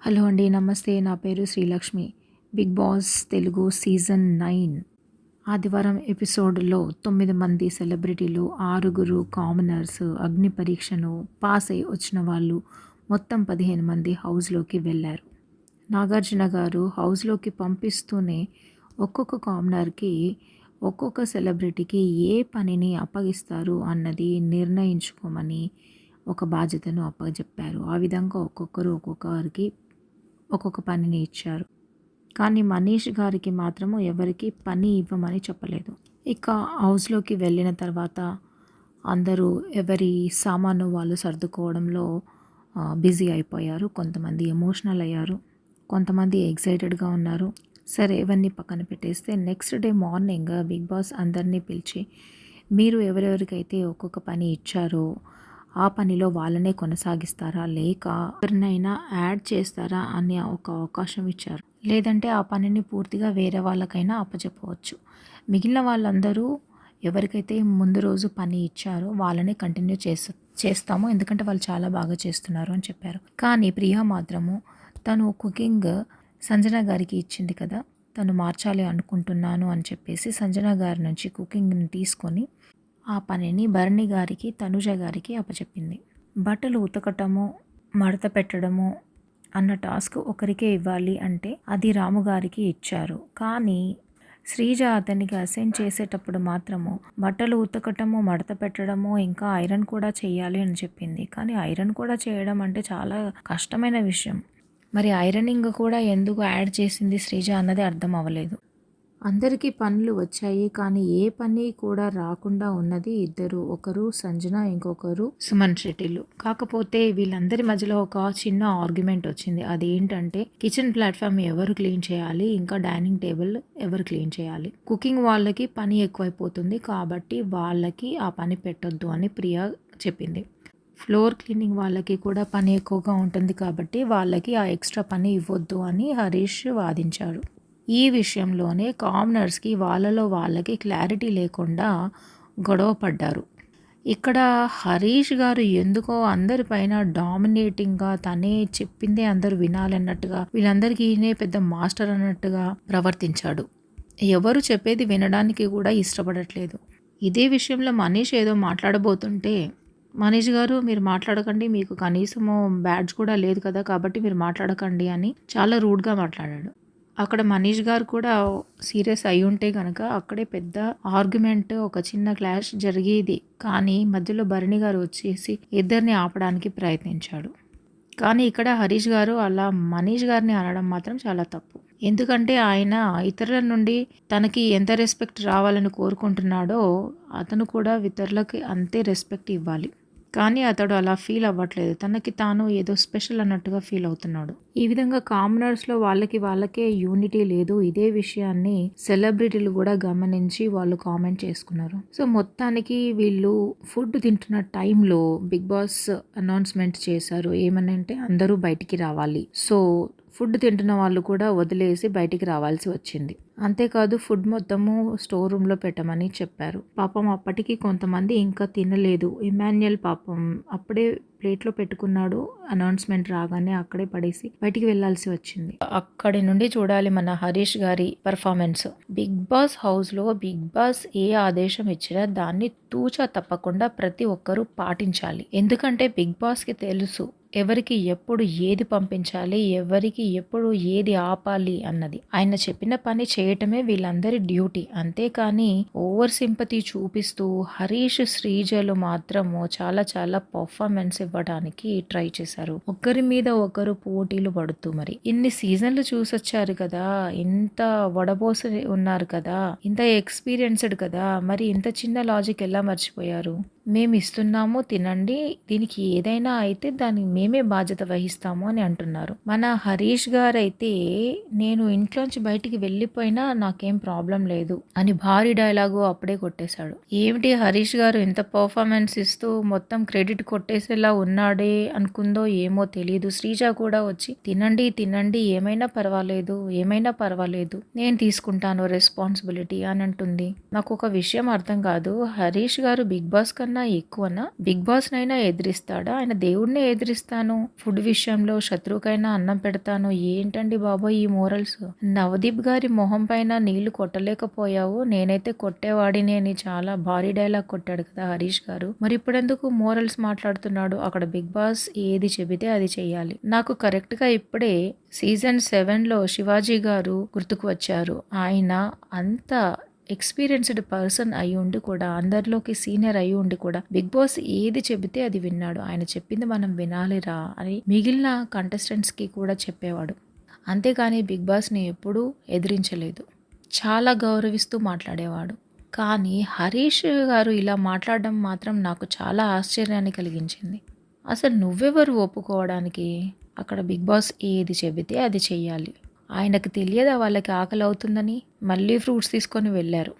Hello అండి, నమస్తే. నా పేరు Srilakshmi. Bigg Boss Telugu season 9 ఆదివారం ఎపిసోడ్లో 9 మంది సెలబ్రిటీలు, 6 కామనర్స్ అగ్ని పరీక్షను పాస్ అయి వచ్చిన వాళ్ళు మొత్తం 15 మంది హౌస్లోకి వెళ్ళారు. నాగార్జున గారు హౌస్లోకి పంపిస్తూనే ఒక్కొక్క కామనర్కి, ఒక్కొక్క సెలబ్రిటీకి ఏ పనిని అప్పగిస్తారు అన్నది నిర్ణయించుకోమని ఒక బాధ్యతను అప్పచెప్పారు. ఆ విధంగా ఒక్కొక్కరికి ఒక్కొక్క పనిని ఇచ్చారు. కానీ మనీష్ గారికి మాత్రము ఎవరికి పని ఇవ్వమని చెప్పలేదు. ఇక హౌస్లోకి వెళ్ళిన తర్వాత అందరూ ఎవరి సామాను వాళ్ళు సర్దుకోవడంలో బిజీ అయిపోయారు. కొంతమంది ఎమోషనల్ అయ్యారు, కొంతమంది ఎగ్జైటెడ్గా ఉన్నారు. సరే, ఇవన్నీ పక్కన పెట్టేస్తే next day morning Bigg Boss అందరినీ పిలిచి, మీరు ఎవరెవరికైతే ఒక్కొక్క పని ఇచ్చారో ఆ పనిలో వాళ్ళనే కొనసాగిస్తారా, లేక ఎవరినైనా యాడ్ చేస్తారా అనే ఒక అవకాశం ఇచ్చారు. లేదంటే ఆ పనిని పూర్తిగా వేరే వాళ్ళకైనా అప్పచెప్పవచ్చు. మిగిలిన వాళ్ళందరూ ఎవరికైతే ముందు రోజు పని ఇచ్చారో వాళ్ళనే కంటిన్యూ చేస్తాము, ఎందుకంటే వాళ్ళు చాలా బాగా చేస్తున్నారు అని చెప్పారు. కానీ ప్రియా మాత్రము తను కుకింగ్ సంజన గారికి ఇచ్చింది కదా, తను మార్చాలి అనుకుంటున్నాను అని చెప్పేసి సంజన గారి నుంచి కుకింగ్ని తీసుకొని ఆ పనిని భరణి గారికి, తనుజ గారికి అప్పచెప్పింది. బట్టలు ఉతకటము, మడత పెట్టడము అన్న టాస్క్ ఒకరికే ఇవ్వాలి అంటే అది రాముగారికి ఇచ్చారు. కానీ శ్రీజ అతనికి అసైన్ చేసేటప్పుడు మాత్రము బట్టలు ఉతకటము, మడత పెట్టడము, ఇంకా ఐరన్ కూడా చేయాలి అని చెప్పింది. కానీ ఐరన్ కూడా చేయడం అంటే చాలా కష్టమైన విషయం. మరి ఐరనింగ్ కూడా ఎందుకు యాడ్ చేసింది శ్రీజ అన్నది అర్థం అవ్వలేదు. అందరికీ పనులు వచ్చాయి, కానీ ఏ పని కూడా రాకుండా ఉన్నది ఇద్దరు. ఒకరు సంజన, ఇంకొకరు సుమన్ శెట్టిలు. కాకపోతే వీళ్ళందరి మధ్యలో ఒక చిన్న ఆర్గ్యుమెంట్ వచ్చింది. అదేంటంటే కిచెన్ ప్లాట్ఫామ్ ఎవరు క్లీన్ చేయాలి, ఇంకా డైనింగ్ టేబుల్ ఎవరు క్లీన్ చేయాలి. కుకింగ్ వాళ్ళకి పని ఎక్కువైపోతుంది కాబట్టి వాళ్ళకి ఆ పని పెట్టొద్దు అని ప్రియా చెప్పింది. ఫ్లోర్ క్లీనింగ్ వాళ్ళకి కూడా పని ఎక్కువగా ఉంటుంది కాబట్టి వాళ్ళకి ఆ ఎక్స్ట్రా పని ఇవ్వద్దు అని హరీష్ వాదించాడు. ఈ విషయంలోనే కామనర్స్కి వాళ్ళకి క్లారిటీ లేకుండా గొడవ పడ్డారు. ఇక్కడ హరీష్ గారు ఎందుకో అందరిపైన డామినేటింగ్గా తనే చెప్పిందే అందరూ వినాలన్నట్టుగా, వీళ్ళందరికీ ఈయనే పెద్ద మాస్టర్ అన్నట్టుగా ప్రవర్తించాడు. ఎవరు చెప్పేది వినడానికి కూడా ఇష్టపడట్లేదు. ఇదే విషయంలో మనీష్ ఏదో మాట్లాడబోతుంటే, మనీష్ గారు మీరు మాట్లాడకండి, మీకు కనీసము బ్యాడ్జ్ కూడా లేదు కదా, కాబట్టి మీరు మాట్లాడకండి అని చాలా రూడ్గా మాట్లాడాడు. అక్కడ మనీష్ గారు కూడా సీరియస్ అయి ఉంటే కనుక అక్కడే పెద్ద ఆర్గ్యుమెంట్, ఒక చిన్న క్లాష్ జరిగేది. కానీ మధ్యలో భరణి గారు వచ్చేసి ఇద్దరిని ఆపడానికి ప్రయత్నించాడు. కానీ ఇక్కడ హరీష్ గారు అలా మనీష్ గారిని అనడం మాత్రం చాలా తప్పు. ఎందుకంటే ఆయన ఇతరుల నుండి తనకి ఎంత రెస్పెక్ట్ రావాలని కోరుకుంటున్నాడో అతను కూడా ఇతరులకి అంతే రెస్పెక్ట్ ఇవ్వాలి. కానీ అతడు అలా ఫీల్ అవ్వట్లేదు. తనకి తాను ఏదో స్పెషల్ అన్నట్టుగా ఫీల్ అవుతున్నాడు. ఈ విధంగా కామనర్స్లో వాళ్ళకే యూనిటీ లేదు. ఇదే విషయాన్ని సెలబ్రిటీలు కూడా గమనించి వాళ్ళు కామెంట్ చేసుకున్నారు. సో మొత్తానికి వీళ్ళు ఫుడ్ తింటున్న టైంలో బిగ్ బాస్ అనౌన్స్మెంట్ చేశారు. ఏమని అంటే అందరూ బయటికి రావాలి. సో ఫుడ్ తింటున్న వాళ్ళు కూడా వదిలేసి బయటికి రావాల్సి వచ్చింది. అంతేకాదు ఫుడ్ మొత్తము స్టోర్ రూమ్లో పెట్టమని చెప్పారు. పాపం అప్పటికి కొంతమంది ఇంకా తినలేదు. ఇమాన్యుయల్ పాపం అప్పుడే ప్లేట్లో పెట్టుకున్నాడు. అనౌన్స్మెంట్ రాగానే అక్కడే పడేసి బయటికి వెళ్లాల్సి వచ్చింది. అక్కడి నుండి చూడాలి మన హరీష్ గారి పర్ఫార్మెన్స్. బిగ్ బాస్ హౌస్లో బిగ్ బాస్ ఏ ఆదేశం ఇచ్చినా దాన్ని తూచా తప్పకుండా ప్రతి ఒక్కరూ పాటించాలి. ఎందుకంటే బిగ్ బాస్కి తెలుసు ఎవరికి ఎప్పుడు ఏది పంపించాలి, ఎవరికి ఎప్పుడు ఏది ఆపాలి అన్నది. ఆయన చెప్పిన పని చేయటమే వీళ్ళందరి డ్యూటీ. అంతేకాని ఓవర్ సింపతి చూపిస్తూ హరీష్, శ్రీజలు మాత్రము చాలా చాలా పర్ఫార్మెన్స్ ఇవ్వడానికి ట్రై చేశారు. ఒకరి మీద ఒకరు పోటీలు పడుతూ మరి ఇన్ని సీజన్లు చూసొచ్చారు కదా, ఇంత వడబోసి ఉన్నారు కదా, ఇంత ఎక్స్పీరియన్స్డ్ కదా, మరి ఇంత చిన్న లాజిక్ ఎలా మర్చిపోయారు? మేము ఇస్తున్నాము తినండి, దీనికి ఏదైనా అయితే దానికి మేమే బాధ్యత వహిస్తాము అని అంటున్నారు. మన హరీష్ గారు అయితే నేను ఇంట్లోంచి బయటికి వెళ్ళిపోయినా నాకేం ప్రాబ్లం లేదు అని భారీ డైలాగు అప్పుడే కొట్టేశాడు. ఏమిటి హరీష్ గారు ఇంత పర్ఫార్మెన్స్ ఇస్తూ మొత్తం క్రెడిట్ కొట్టేసేలా ఉన్నాడే అనుకుందో ఏమో తెలియదు. శ్రీజ కూడా వచ్చి తినండి తినండి, ఏమైనా పర్వాలేదు, నేను తీసుకుంటాను రెస్పాన్సిబిలిటీ అని అంటుంది. నాకు ఒక విషయం అర్థం కాదు, హరీష్ గారు బిగ్ బాస్ కన్నా కన్నా ఎక్కువనా? బిగ్ బాస్ నైనా ఎదిరిస్తాడా? ఆయన దేవుడినే ఎదిరిస్తాను, ఫుడ్ విషయంలో శత్రువుకైనా అన్నం పెడతాను. ఏంటండి బాబోయ్ ఈ మోరల్స్? నవదీప్ గారి మొహం పైన నీళ్లు కొట్టలేకపోయావు, నేనైతే కొట్టేవాడిని అని చాలా భారీ డైలాగ్ కొట్టాడు కదా హరీష్ గారు. మరి ఇప్పుడెందుకు మోరల్స్ మాట్లాడుతున్నాడు? అక్కడ బిగ్ బాస్ ఏది చెబితే అది చెయ్యాలి. నాకు కరెక్ట్ గా ఇప్పుడే సీజన్ 7లో శివాజీ గారు గుర్తుకు వచ్చారు. ఆయన అంత ఎక్స్పీరియన్స్డ్ పర్సన్ అయి ఉండి కూడా, అందరిలోకి సీనియర్ అయి ఉండి కూడా బిగ్ బాస్ ఏది చెబితే అది విన్నాడు. ఆయన చెప్పింది మనం వినాలిరా అని మిగిలిన కంటెస్టెంట్స్కి కూడా చెప్పేవాడు. అంతేగాని బిగ్ బాస్ని ఎప్పుడూ ఎదిరించలేదు, చాలా గౌరవిస్తూ మాట్లాడేవాడు. కానీ హరీష్ గారు ఇలా మాట్లాడడం మాత్రం నాకు చాలా ఆశ్చర్యాన్ని కలిగించింది. అసలు నువ్వెవరు ఒప్పుకోవడానికి? అక్కడ బిగ్ బాస్ ఏది చెబితే అది చెయ్యాలి. ఆయనకు తెలియదా వాళ్ళకి ఆకలి అవుతుందని? మళ్ళీ ఫ్రూట్స్ తీసుకొని వెళ్ళారు.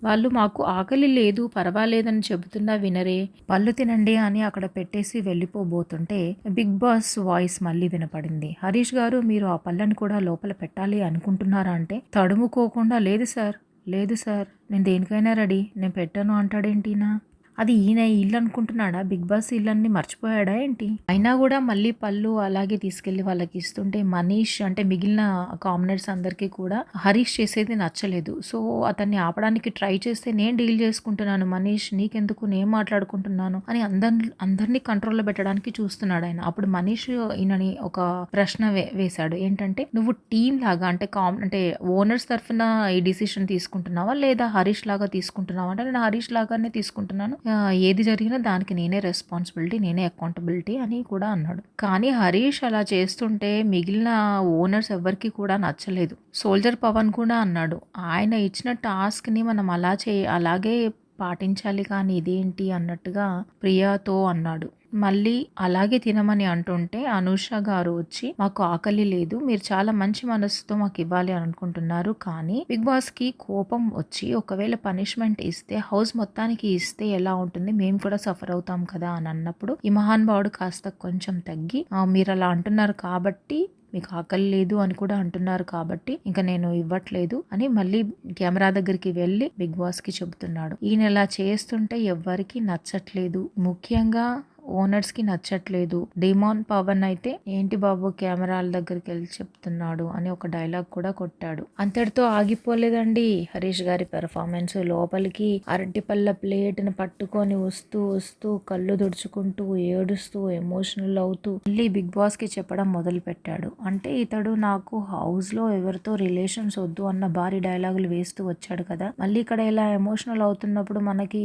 వాళ్ళు మాకు ఆకలి లేదు, పర్వాలేదని చెబుతున్నా వినరే, పళ్ళు తినండి అని అక్కడ పెట్టేసి వెళ్ళిపోబోతుంటే బిగ్ బాస్ వాయిస్ మళ్ళీ వినపడింది. హరీష్ గారు, మీరు ఆ పళ్ళని కూడా లోపల పెట్టాలి అనుకుంటున్నారా అంటే తడుముకోకుండా లేదు సార్, లేదు సార్, నేను దేనికైనా రెడీ, నేను పెట్టాను అంటాడేంటినా? అది ఈయన ఇల్లు అనుకుంటున్నాడా? బిగ్ బాస్ ఇల్లన్ని మర్చిపోయాడా ఏంటి? అయినా కూడా మళ్ళీ పళ్ళు అలాగే తీసుకెళ్లి వాళ్ళకి ఇస్తుంటే మనీష్ అంటే మిగిలిన కామనర్స్ అందరికీ కూడా హరీష్ చేసేది నచ్చలేదు. సో అతన్ని ఆపడానికి ట్రై చేస్తే నేను డీల్ చేసుకుంటున్నాను మనీష్, నీకెందుకు, నేను మాట్లాడుకుంటున్నాను అని అందరినీ కంట్రోల్లో పెట్టడానికి చూస్తున్నాడు ఆయన. అప్పుడు మనీష్ ఈయనని ఒక ప్రశ్న వేశాడు. ఏంటంటే, నువ్వు టీం లాగా అంటే ఓనర్స్ తరఫున ఈ డిసిషన్ తీసుకుంటున్నావా లేదా హరీష్ లాగా తీసుకుంటున్నావా అంటే, నేను హరీష్ లాగానే తీసుకుంటున్నాను, ఏది జరిగినా దానికి నేనే రెస్పాన్సిబిలిటీ, నేనే అకౌంటబిలిటీ అని కూడా అన్నాడు. కానీ హరీష్ అలా చేస్తుంటే మిగిలిన ఓనర్స్ ఎవరికి కూడా నచ్చలేదు. సోల్జర్ పవన్ కూడా అన్నాడు, ఆయన ఇచ్చిన టాస్క్ని మనం అలాగే పాటించాలి, కానీ ఇదేంటి అన్నట్టుగా ప్రియాతో అన్నాడు. మళ్ళీ అలాగే తినమని అంటుంటే అనూష గారు వచ్చి, మాకు ఆకలి లేదు, మీరు చాలా మంచి మనసుతో మాకు ఇవ్వాలి అని అనుకుంటున్నారు, కానీ బిగ్ బాస్ కి కోపం వచ్చి ఒకవేళ పనిష్మెంట్ ఇస్తే, హౌస్ మొత్తానికి ఇస్తే ఎలా ఉంటుంది, మేము కూడా సఫర్ అవుతాం కదా అని అన్నప్పుడు ఈ మహానుభావుడు కాస్త కొంచెం తగ్గి, మీరు అలా అంటున్నారు కాబట్టి, మీకు ఆకలి లేదు అని కూడా అంటున్నారు కాబట్టి ఇంకా నేను ఇవ్వట్లేదు అని మళ్ళీ కెమెరా దగ్గరికి వెళ్ళి బిగ్ బాస్ కి చెబుతున్నాడు. ఈయన ఇలా చేస్తుంటే ఎవ్వరికి నచ్చట్లేదు, ముఖ్యంగా ఓనర్స్ కి నచ్చట్లేదు. డిమాన్ పవన్ అయితే, ఏంటి బాబు కెమెరాల దగ్గరికి వెళ్ళి చెప్తున్నాడు అని ఒక డైలాగ్ కూడా కొట్టాడు. అంతటితో ఆగిపోలేదండి హరీష్ గారి పెర్ఫార్మెన్స్. లోపలికి అరటిపళ్ళ ప్లేట్ని పట్టుకొని వస్తూ వస్తూ కళ్ళు తుడుచుకుంటూ ఏడుస్తూ ఎమోషనల్ అవుతూ మళ్ళీ బిగ్ బాస్ కి చెప్పడం మొదలు పెట్టాడు. అంటే ఇతడు నాకు హౌస్ లో ఎవరితో రిలేషన్స్ వద్దు అన్న భారీ డైలాగులు వేస్తూ వచ్చాడు కదా, మళ్ళీ ఇక్కడ ఇలా ఎమోషనల్ అవుతున్నప్పుడు మనకి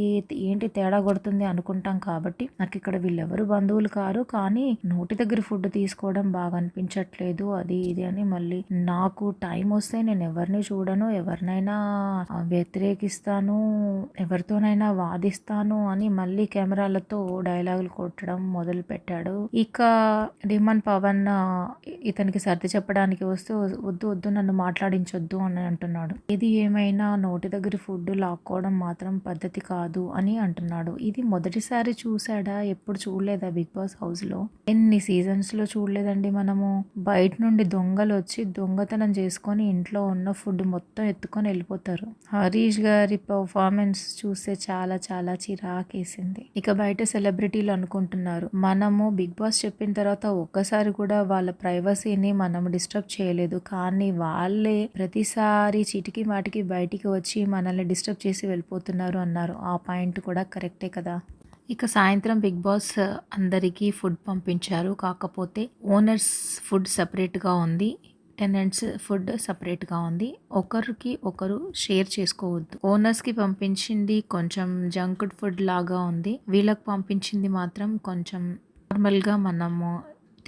ఏంటి తేడా కొడుతుంది అనుకుంటాం. కాబట్టి నాకు ఇక్కడ వీళ్ళెవరు బంధువులు కారు, కానీ నోటి దగ్గర ఫుడ్ తీసుకోవడం బాగా అనిపించట్లేదు, అది ఇది అని మళ్ళీ నాకు టైం వస్తే నేను ఎవరిని చూడను, ఎవరినైనా వ్యతిరేకిస్తాను, ఎవరితోనైనా వాదిస్తాను అని మళ్ళీ కెమెరాలతో డైలాగులు కొట్టడం మొదలు పెట్టాడు. ఇక డిమాన్ పవన్ ఇతనికి సర్ది చెప్పడానికి వస్తే, వద్దు వద్దు నన్ను మాట్లాడించొద్దు అని అంటున్నాడు. ఇది ఏమైనా నోటి దగ్గర ఫుడ్ లాక్కోవడం మాత్రం పద్ధతి కాదు అని అంటున్నాడు. ఇది మొదటిసారి చూసాడా? ఎప్పుడు చూడలేదా బిగ్ బాస్ హౌస్ లో? ఎన్ని సీజన్స్ లో చూడలేదండి మనము. బయట నుండి దొంగలు వచ్చి దొంగతనం చేసుకొని ఇంట్లో ఉన్న ఫుడ్ మొత్తం ఎత్తుకొని వెళ్ళిపోతారు. హరీష్ గారి పర్ఫార్మెన్స్ చూస్తే చాలా చాలా చిరాకేసింది. ఇక బయట సెలబ్రిటీలు అనుకుంటున్నారు, మనము బిగ్ బాస్ చెప్పిన తర్వాత ఒక్కసారి కూడా వాళ్ళ ప్రైవసీని మనం డిస్టర్బ్ చేయలేదు, కానీ వాళ్ళే ప్రతిసారి చీటికి మాటికి బయటికి వచ్చి మనల్ని డిస్టర్బ్ చేసి వెళ్ళిపోతున్నారు అన్నారు. ఆ పాయింట్ కూడా కరెక్టే కదా. ఇక సాయంత్రం బిగ్ బాస్ అందరికీ ఫుడ్ పంపించారు. కాకపోతే ఓనర్స్ ఫుడ్ సపరేట్గా ఉంది, టెనెంట్స్ ఫుడ్ సపరేట్గా ఉంది. ఒకరికి ఒకరు షేర్ చేసుకోవద్దు. ఓనర్స్కి పంపించింది కొంచెం జంక్ ఫుడ్ లాగా ఉంది, వీళ్ళకి పంపించింది మాత్రం కొంచెం నార్మల్గా మనము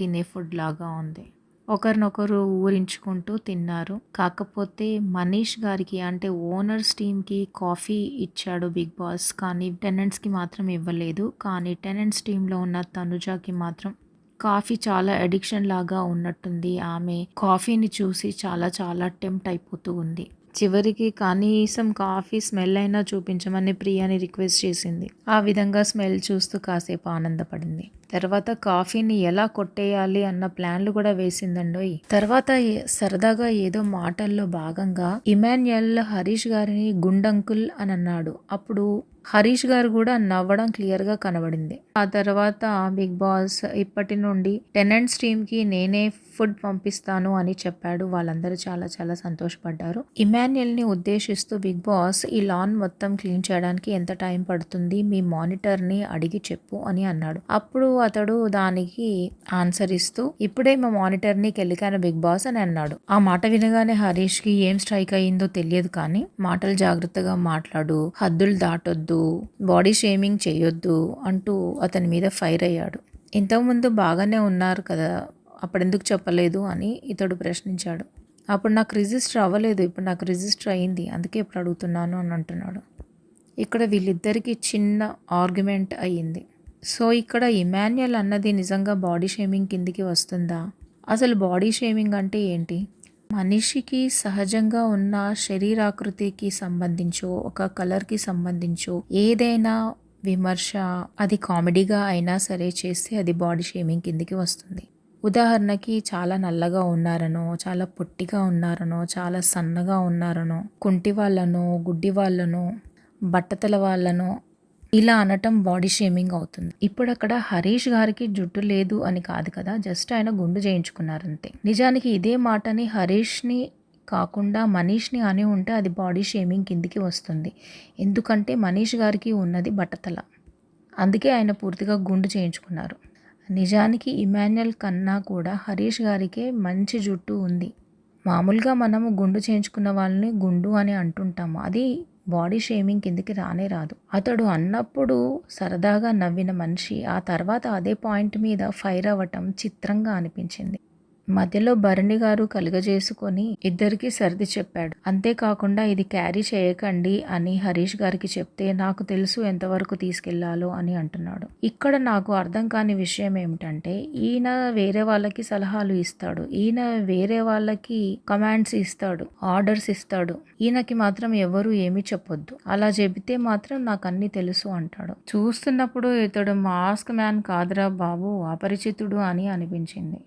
తినే ఫుడ్ లాగా ఉంది. ఒకరినొకరు ఊరించుకుంటూ తిన్నారు. కాకపోతే మనీష్ గారికి అంటే ఓనర్స్ టీమ్కి కాఫీ ఇచ్చాడు బిగ్ బాస్, కానీ టెనెంట్స్కి మాత్రం ఇవ్వలేదు. కానీ టెనెంట్స్ టీంలో ఉన్న తనుజాకి మాత్రం కాఫీ చాలా అడిక్షన్ లాగా ఉన్నట్టుంది. ఆమె కాఫీని చూసి చాలా చాలా టెంప్ట్ అయిపోతూ ఉంది. చివరికి కనీసం కాఫీ స్మెల్ అయినా చూపించమని ప్రియాని రిక్వెస్ట్ చేసింది. ఆ విధంగా స్మెల్ చూస్తూ కాసేపు ఆనందపడింది. తర్వాత కాఫీని ఎలా కొట్టేయాలి అన్న ప్లాన్లు కూడా వేసిందండోయ్. తర్వాత సరదాగా ఏదో మాటల్లో భాగంగా ఇమాన్యుయల్ హరీష్ గారిని గుండంకుల్ అని అన్నాడు. అప్పుడు హరీష్ గారు కూడా నవ్వడం క్లియర్గా కనబడింది. ఆ తర్వాత బిగ్ బాస్ ఇప్పటి నుండి టెనెంట్స్ టీమ్కి నేనే ఫుడ్ పంపిస్తాను అని చెప్పాడు. వాళ్ళందరూ చాలా చాలా సంతోషపడ్డారు. ఇమాన్యుయల్ని ఉద్దేశిస్తూ బిగ్ బాస్ ఈ లాన్ మొత్తం క్లీన్ చేయడానికి ఎంత టైం పడుతుంది, మీ మానిటర్ని అడిగి చెప్పు అని అన్నాడు. అప్పుడు అతడు దానికి ఆన్సర్ ఇస్తూ ఇప్పుడే మా మానిటర్ని కెలికాను బిగ్ బాస్ అని అన్నాడు. ఆ మాట వినగానే హరీష్కి ఏం స్ట్రైక్ అయ్యిందో తెలియదు, కానీ మాటలు జాగ్రత్తగా మాట్లాడు, హద్దులు దాటొద్దు, బాడీ షేమింగ్ చేయొద్దు అంటూ అతని మీద ఫైర్ అయ్యాడు. ఇంతకుముందు బాగానే ఉన్నారు కదా, అప్పుడెందుకు చెప్పలేదు అని ఇతడు ప్రశ్నించాడు. అప్పుడు నాకు రిజిస్టర్ అవ్వలేదు, ఇప్పుడు నాకు రిజిస్టర్ అయ్యింది, అందుకే ఇప్పుడు అడుగుతున్నాను అని అంటున్నాడు. ఇక్కడ వీళ్ళిద్దరికీ చిన్న ఆర్గ్యుమెంట్ అయ్యింది. సో ఇక్కడ ఇమాన్యుయల్ అన్నది నిజంగా బాడీ షేమింగ్ కిందికి వస్తుందా? అసలు బాడీ షేమింగ్ అంటే ఏంటి? మనిషికి సహజంగా ఉన్న శరీరాకృతికి సంబంధించో ఒక కలర్కి సంబంధించో ఏదైనా విమర్శ, అది కామెడీగా అయినా సరే చేస్తే అది బాడీ షేమింగ్ కిందికి వస్తుంది. ఉదాహరణకి చాలా నల్లగా ఉన్నారనో, చాలా పొట్టిగా ఉన్నారనో, చాలా సన్నగా ఉన్నారనో, కుంటి వాళ్ళనో, గుడ్డి వాళ్ళనో, బట్టతల వాళ్ళనో ఇలా అనటం బాడీ షేమింగ్ అవుతుంది. ఇప్పుడు అక్కడ హరీష్ గారికి జుట్టు లేదు అని కాదు కదా, జస్ట్ ఆయన గుండు చేయించుకున్నారంతే. నిజానికి ఇదే మాటని హరీష్ని కాకుండా మనీష్ని అని ఉంటే అది బాడీ షేమింగ్ కిందికి వస్తుంది. ఎందుకంటే మనీష్ గారికి ఉన్నది బట్టతల, అందుకే ఆయన పూర్తిగా గుండు చేయించుకున్నారు. నిజానికి ఇమాన్యుయల్ కన్నా కూడా హరీష్ గారికే మంచి జుట్టు ఉంది. మామూలుగా మనము గుండు చేయించుకున్న వాళ్ళని గుండు అని అంటుంటాము, అది బాడీ షేమింగ్ కిందికి రానే రాదు. అతడు అన్నప్పుడు సరదాగా నవ్విన మనిషి ఆ తర్వాత అదే పాయింట్ మీద ఫైర్ అవ్వటం చిత్రంగా అనిపించింది. మధ్యలో భరణి గారు కలుగజేసుకొని ఇద్దరికి సర్ది చెప్పాడు. అంతేకాకుండా ఇది క్యారీ చేయకండి అని హరీష్ గారికి చెప్తే నాకు తెలుసు ఎంతవరకు తీసుకెళ్లాలో అని అంటున్నాడు. ఇక్కడ నాకు అర్థం కాని విషయం ఏమిటంటే, ఈయన వేరే వాళ్ళకి సలహాలు ఇస్తాడు, ఈయన వేరే వాళ్ళకి కమాండ్స్ ఇస్తాడు, ఆర్డర్స్ ఇస్తాడు, ఈయనకి మాత్రం ఎవరు ఏమీ చెప్పొద్దు, అలా చెబితే మాత్రం నాకు అన్ని తెలుసు అంటాడు. చూస్తున్నప్పుడు ఇతడు మాస్క్ మ్యాన్ కాదురా బాబు, అపరిచితుడు అని అనిపించింది.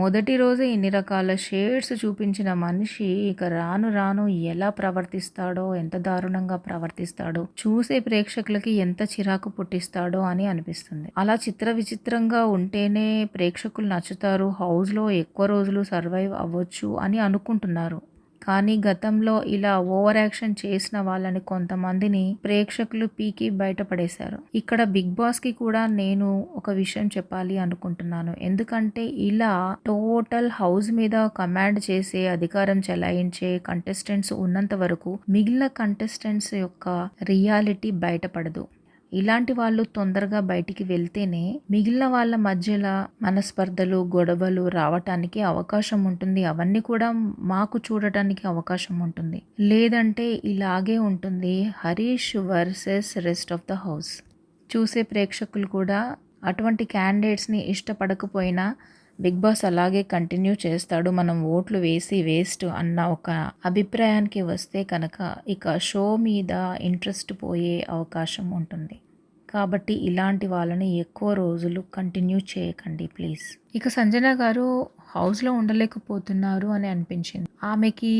మొదటి రోజే ఇన్ని రకాల షేడ్స్ చూపించిన మనిషి ఇక రాను రాను ఎలా ప్రవర్తిస్తాడో, ఎంత దారుణంగా ప్రవర్తిస్తాడో, చూసే ప్రేక్షకులకి ఎంత చిరాకు పుట్టిస్తాడో అని అనిపిస్తుంది. అలా చిత్ర విచిత్రంగా ఉంటేనే ప్రేక్షకులు నచ్చుతారు, హౌస్లో ఎక్కువ రోజులు సర్వైవ్ అవ్వచ్చు అని అనుకుంటున్నారు. కానీ గతంలో ఇలా ఓవర్ యాక్షన్ చేసిన వాళ్ళని కొంతమందిని ప్రేక్షకులు పీకి బయటపడేశారు. ఇక్కడ బిగ్ బాస్కి కూడా నేను ఒక విషయం చెప్పాలి అనుకుంటున్నాను. ఎందుకంటే ఇలా టోటల్ హౌస్ మీద కమాండ్ చేసే, అధికారం చెలాయించే కంటెస్టెంట్స్ ఉన్నంత వరకు మిగిలిన కంటెస్టెంట్స్ యొక్క రియాలిటీ బయటపడదు. ఇలాంటి వాళ్ళు తొందరగా బయటికి వెళ్తేనే మిగిలిన వాళ్ళ మధ్యలో మనస్పర్ధలు, గొడవలు రావటానికి అవకాశం ఉంటుంది. అవన్నీ కూడా మాకు చూడటానికి అవకాశం ఉంటుంది. లేదంటే ఇలాగే ఉంటుంది Harish versus rest of the house. చూసే ప్రేక్షకులు కూడా అటువంటి క్యాండిడేట్స్ని ఇష్టపడకపోయినా బిగ్ బాస్ అలాగే కంటిన్యూ చేస్తాడు, మనం ఓట్లు వేసి వేస్ట్ అన్న ఒక అభిప్రాయానికి వస్తే కనుక ఇక షో మీద ఇంట్రెస్ట్ పోయే అవకాశం ఉంటుంది. కాబట్టి ఇలాంటి వాళ్ళని ఎక్కువ రోజులు కంటిన్యూ చేయకండి ప్లీజ్. ఇక సంజన గారు హౌస్లో ఉండలేకపోతున్నారు అని అనిపించింది. ఆమెకి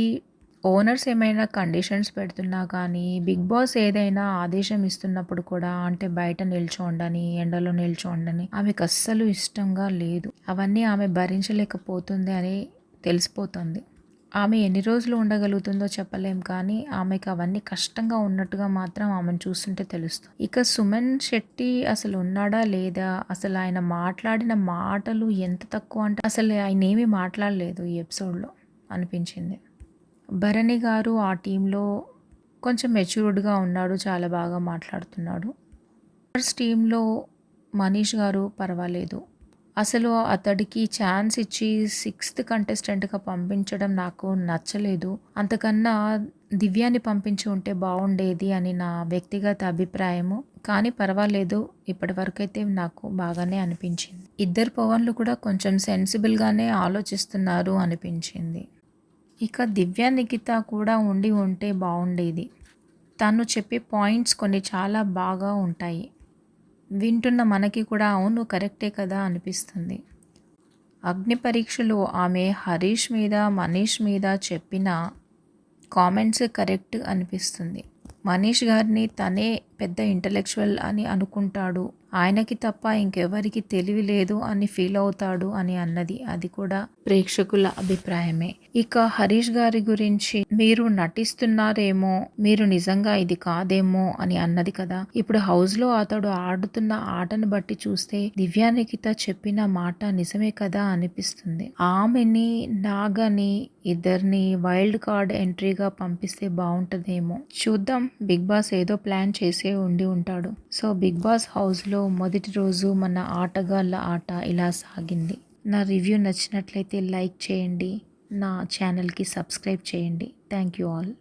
ఓనర్స్ ఏమైనా కండిషన్స్ పెడుతున్నా కానీ, బిగ్ బాస్ ఏదైనా ఆదేశం ఇస్తున్నప్పుడు కూడా, అంటే బయట నిల్చోండని, ఎండలో నిల్చోండని ఆమెకు అస్సలు ఇష్టంగా లేదు. అవన్నీ ఆమె భరించలేకపోతుంది అని తెలిసిపోతుంది. ఆమె ఎన్ని రోజులు ఉండగలుగుతుందో చెప్పలేం, కానీ ఆమెకు అవన్నీ కష్టంగా ఉన్నట్టుగా మాత్రం ఆమెను చూస్తుంటే తెలుస్తుంది. ఇక సుమన్ శెట్టి అసలు ఉన్నాడా లేదా, అసలు ఆయన మాట్లాడిన మాటలు ఎంత తక్కువ అంటే అసలు ఆయన ఏమీ మాట్లాడలేదు ఈ ఎపిసోడ్లో అనిపించింది. భరణి గారు ఆ టీంలో కొంచెం మెచ్యూర్డ్గా ఉన్నాడు, చాలా బాగా మాట్లాడుతున్నాడు. ఫస్ట్ టీంలో మనీష్ గారు పర్వాలేదు. అసలు అతడికి ఛాన్స్ ఇచ్చి 6th కంటెస్టెంట్గా పంపించడం నాకు నచ్చలేదు. అంతకన్నా దివ్యాని పంపించి ఉంటే బాగుండేది అని నా వ్యక్తిగత అభిప్రాయము. కానీ పర్వాలేదు, ఇప్పటి వరకు అయితే నాకు బాగానే అనిపించింది. ఇద్దరు పవన్లు కూడా కొంచెం సెన్సిబుల్గానే ఆలోచిస్తున్నారు అనిపించింది. ఇక దివ్య నిఖిత కూడా ఉంటే బాగుండేది. తను చెప్పే పాయింట్స్ కొన్ని చాలా బాగా ఉంటాయి. వింటున్న మనకి కూడా అవును కరెక్టే కదా అనిపిస్తుంది. అగ్ని పరీక్షలో ఆమె హరీష్ మీద, మనీష్ మీద చెప్పిన కామెంట్స్ కరెక్ట్ అనిపిస్తుంది. మనీష్ గారిని తనే పెద్ద ఇంటలెక్చువల్ అని అనుకుంటాడు, ఆయనకి తప్ప ఇంకెవరికి తెలివి లేదు అని ఫీల్ అవుతాడు అని అన్నది. అది కూడా ప్రేక్షకుల అభిప్రాయమే. ఇక హరీష్ గారి గురించి, మీరు నటిస్తున్నారేమో, మీరు నిజంగా ఇది కాదేమో అని అన్నది కదా. ఇప్పుడు హౌస్ లో అతడు ఆడుతున్న ఆటను బట్టి చూస్తే దివ్యానికిత చెప్పిన మాట నిజమే కదా అనిపిస్తుంది. ఆమెని, నాగని ఇద్దరిని వైల్డ్ కార్డ్ ఎంట్రీగా పంపిస్తే బాగుంటదేమో చూద్దాం. బిగ్ బాస్ ఏదో ప్లాన్ చేసే ఉండి ఉంటాడు. సో బిగ్ బాస్ హౌస్ లో మొదటి రోజు మన ఆటగాళ్ళ ఆట ఇలా సాగింది. నా రివ్యూ నచ్చినట్లయితే లైక్ చేయండి, నా ఛానల్కి సబ్స్క్రైబ్ చేయండి. Thank you all.